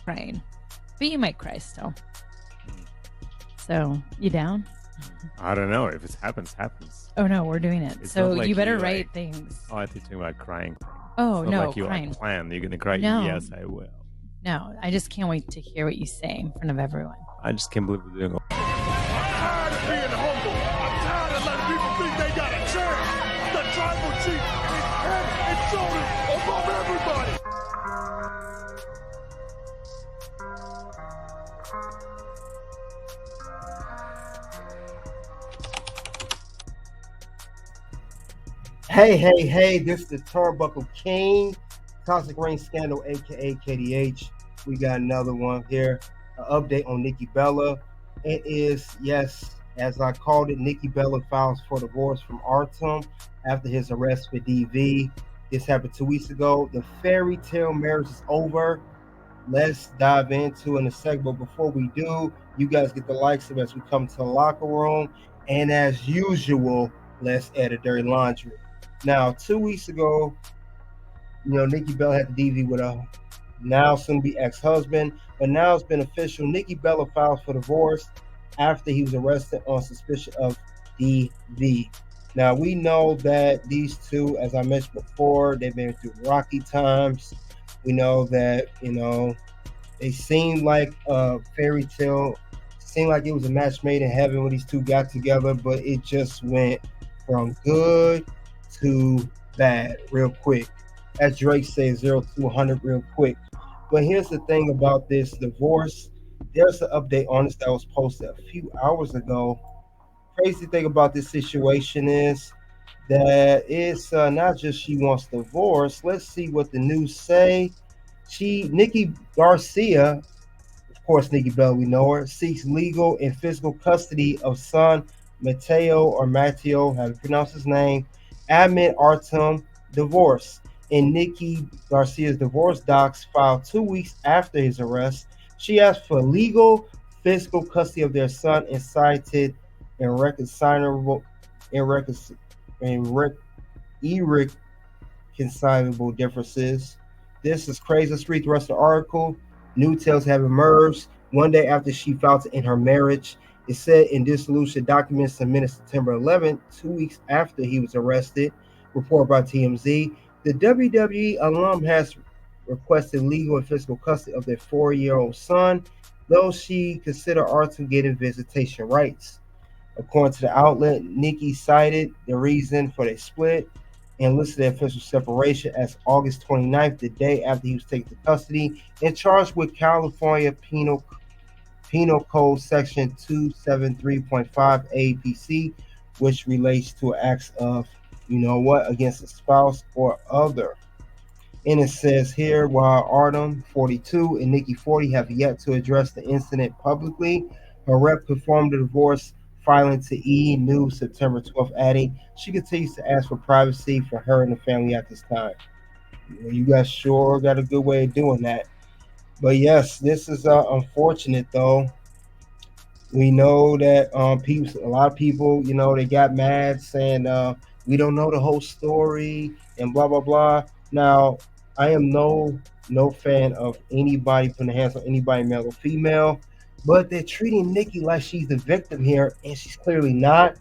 crying, but you might cry still. So, you down? I don't know. If it happens, happens. Oh no, we're doing it. It's So not like you better you, write like- things. Oh, I think you're talking about crying. Oh It's not no, like you crying. like plan. You're gonna cry. No. Yes, I will. No, I just can't wait to hear what you say in front of everyone. I just can't believe we're doing. I'm tired of being humble. I'm tired of letting people think they got a chance. The tribal chief is head and shoulders above everybody. Hey, this is the Turnbuckle King, Toxic Ring Scandal, aka KDH. We got another one here, an update on Nikki Bella. It is, yes, as I called it, Nikki Bella files for divorce from Artem after his arrest for DV. This happened 2 weeks ago. The fairy tale marriage is over. Let's dive into in a second, but before we do, you guys get the likes of as we come to the locker room. And as usual, let's add a dirty laundry. Now, 2 weeks ago, Nikki Bella had the DV with a now soon-to-be ex-husband, but now it's been official. Nikki Bella files for divorce after he was arrested on suspicion of DV. Now, we know that these two, as I mentioned before, they've been through rocky times. We know that, they seem like a fairy tale. Seemed like it was a match made in heaven when these two got together, but it just went from good to bad real quick. As Drake says, 0 to 100 real quick. But here's the thing about this divorce. There's an update on this that was posted a few hours ago. Crazy thing about this situation is that it's not just she wants divorce. Let's see what the news say. Nikki Garcia, of course, Nikki Bella, we know her, seeks legal and physical custody of son Matteo, how to pronounce his name, amid Artem divorce. In Nikki Garcia's divorce docs filed 2 weeks after his arrest, she asked for legal physical custody of their son and cited irreconcilable differences. This is crazy. Let's read the rest of the article. New tales have emerged. One day after she filed to end her marriage, it said in dissolution documents submitted September 11th, 2 weeks after he was arrested, reported by TMZ, the WWE alum has requested legal and physical custody of their 4-year-old son, though she considered Artem getting visitation rights. According to the outlet, Nikki cited the reason for the split and listed the official separation as August 29th, the day after he was taken to custody and charged with California Penal Code Section 273.5 APC, which relates to acts of, against a spouse or other. And it says here, while Artem, 42, and Nikki, 40, have yet to address the incident publicly, her rep confirmed the divorce filing to E! News September 12th, adding, she continues to ask for privacy for her and the family at this time. You guys sure got a good way of doing that. But yes, this is unfortunate, though. We know that a lot of people, they got mad saying we don't know the whole story and blah blah blah. Now, I am no fan of anybody putting their hands on anybody, male or female, but they're treating Nikki like she's the victim here, and she's clearly not.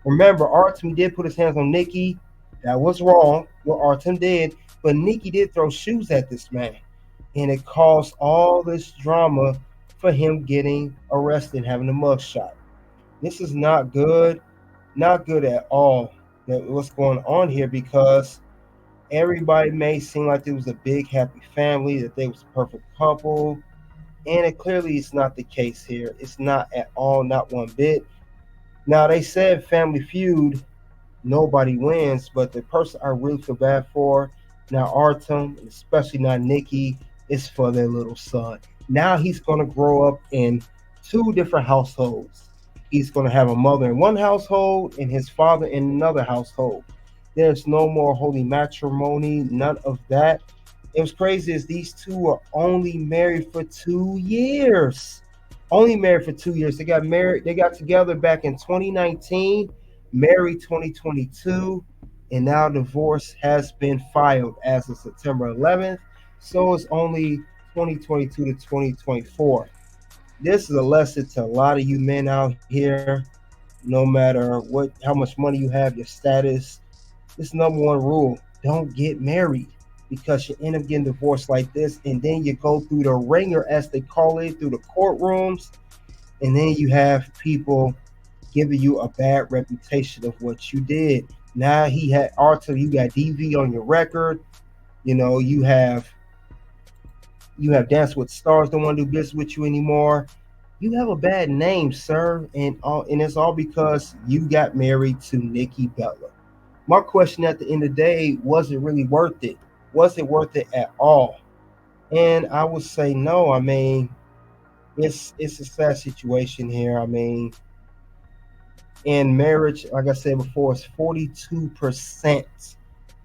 Remember, Artem did put his hands on Nikki. That was wrong, what Artem did, but Nikki did throw shoes at this man, and it caused all this drama for him getting arrested and having a mugshot. This is not good at all. What's going on here, because everybody may seem like it was a big happy family, that they was a perfect couple, and it clearly is not the case here. It's not at all, not one bit. Now, they said Family Feud, nobody wins, but the person I really feel bad for, now Artem, especially now Nikki, is for their little son. Now he's going to grow up in 2 different households. He's going to have a mother in one household and his father in another household. There's no more holy matrimony, none of that. It was crazy as these two are only married for 2 years. Only married for 2 years. They got together back in 2019, married 2022, and now divorce has been filed as of September 11th. So it's only 2022 to 2024. This is a lesson to a lot of you men out here. No matter how much money you have, your status, this number one rule: don't get married, because you end up getting divorced like this, and then you go through the ringer, as they call it, through the courtrooms, and then you have people giving you a bad reputation of what you did. Now he had Artem, you got DV on your record. You know, you have Dance with Stars, don't want to do business with you anymore. You have a bad name, sir, and it's all because you got married to Nikki Bella. My question at the end of the day: was it really worth it? Was it worth it at all? And I would say no. I mean, it's a sad situation here. I mean, in marriage, like I said before, it's 42%.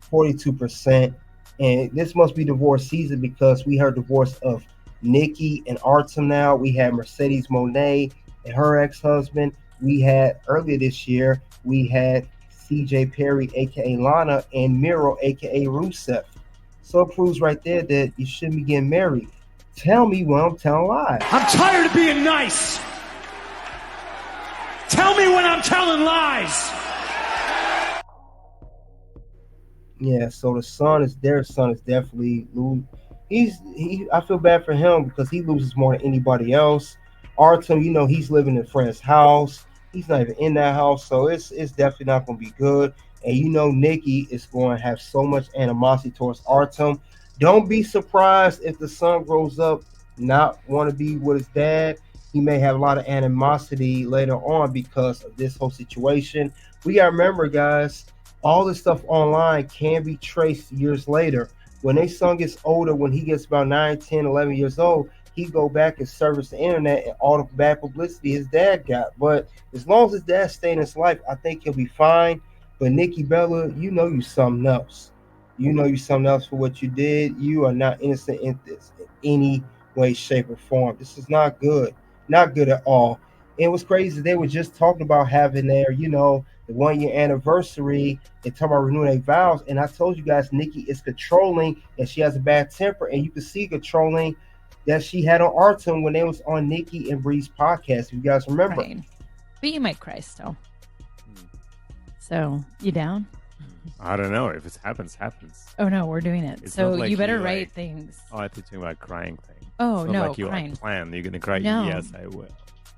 42%. And this must be divorce season, because we heard divorce of Nikki and Artem now. We had Mercedes Monet and her ex-husband. We had earlier this year, we had CJ Perry, aka Lana, and Miro, aka Rusev. So it proves right there that you shouldn't be getting married. Tell me when I'm telling lies. I'm tired of being nice. Tell me when I'm telling lies. Yeah, so their son is definitely losing. I feel bad for him because he loses more than anybody else. Artem, you know, he's living in a friend's house. He's not even in that house, so it's definitely not going to be good. And you know, Nikki is going to have so much animosity towards Artem. Don't be surprised if the son grows up not want to be with his dad. He may have a lot of animosity later on because of this whole situation. We got to remember, guys, all this stuff online can be traced years later. When their son gets older, when he gets about 9, 10, 11 years old, he go back and service the internet and all the bad publicity his dad got. But as long as his dad stay in his life, I think he'll be fine. But Nikki Bella, you know you something else. You know you something else for what you did. You are not innocent in this in any way, shape, or form. This is not good. Not good at all. And what's crazy, they were just talking about having their, you know, the 1 year anniversary and talking about renewing their vows. And I told you guys, Nikki is controlling and she has a bad temper. And you can see controlling that she had on Artem when they was on Nikki and Bree's podcast, if you guys remember. Right. But you might cry still. So, you down? I don't know. If it happens, happens. Oh, no, we're doing it. It's so not like you better you, write like- things. Oh, I thought you were talking about crying thing. Oh, It's not no, like you crying. like plan. You're going to cry? No. Yes, I will.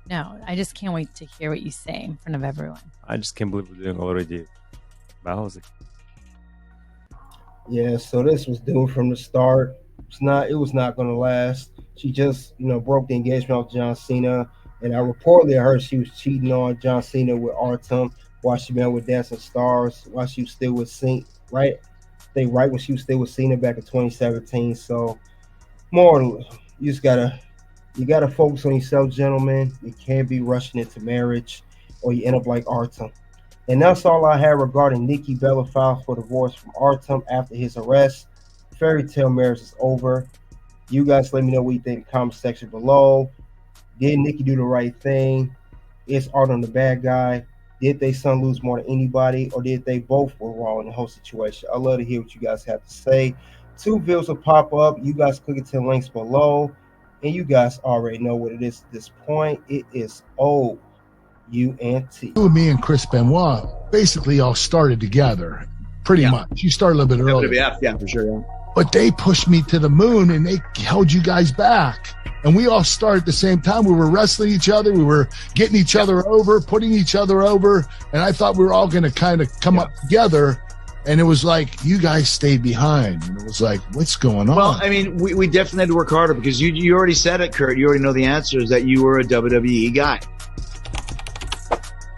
No, I just can't wait to hear what you say in front of everyone. I just can't believe we're doing already. How's it? Yeah, so this was doomed from the start. It was not going to last. She just, you know, broke the engagement with John Cena. And I reportedly heard she was cheating on John Cena with Artem while she been with Dancing Stars, while she was still with Cena, right? They right when she was still with Cena back in 2017. So you gotta focus on yourself, gentlemen. You can't be rushing into marriage or you end up like Artem. And that's all I have regarding Nikki Bella filed for divorce from Artem after his arrest. Fairy tale marriage is over. You guys let me know what you think in the comment section below. Did Nikki do the right thing? Is Artem the bad guy? Did they son lose more than anybody? Or did they both were wrong in the whole situation? I'd love to hear what you guys have to say. 2 videos will pop up. You guys click into the links below. And you guys already know what it is at this point. It is OUNT. You and me and Chris Benoit basically all started together, pretty much. You started a little bit earlier. WWF, yeah, for sure. Yeah. But they pushed me to the moon and they held you guys back. And we all started at the same time. We were wrestling each other. We were getting each other over, putting each other over. And I thought we were all going to kind of come up together. And it was like, you guys stayed behind. And it was like, what's going on? Well, I mean, we definitely had to work harder because you already said it, Kurt. You already know the answer is that you were a WWE guy.